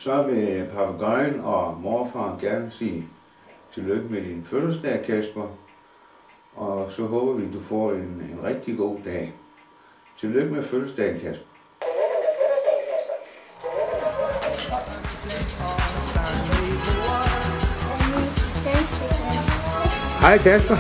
Så vil papegøjen og morfar gerne sige tillykke med din fødselsdag, Kasper. Og så håber vi, du får en rigtig god dag. Tillykke med fødselsdagen, Kasper. Hej, Kasper.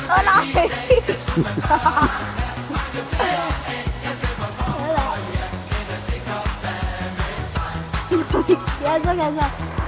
Åh nej! Ja, så kan jeg så.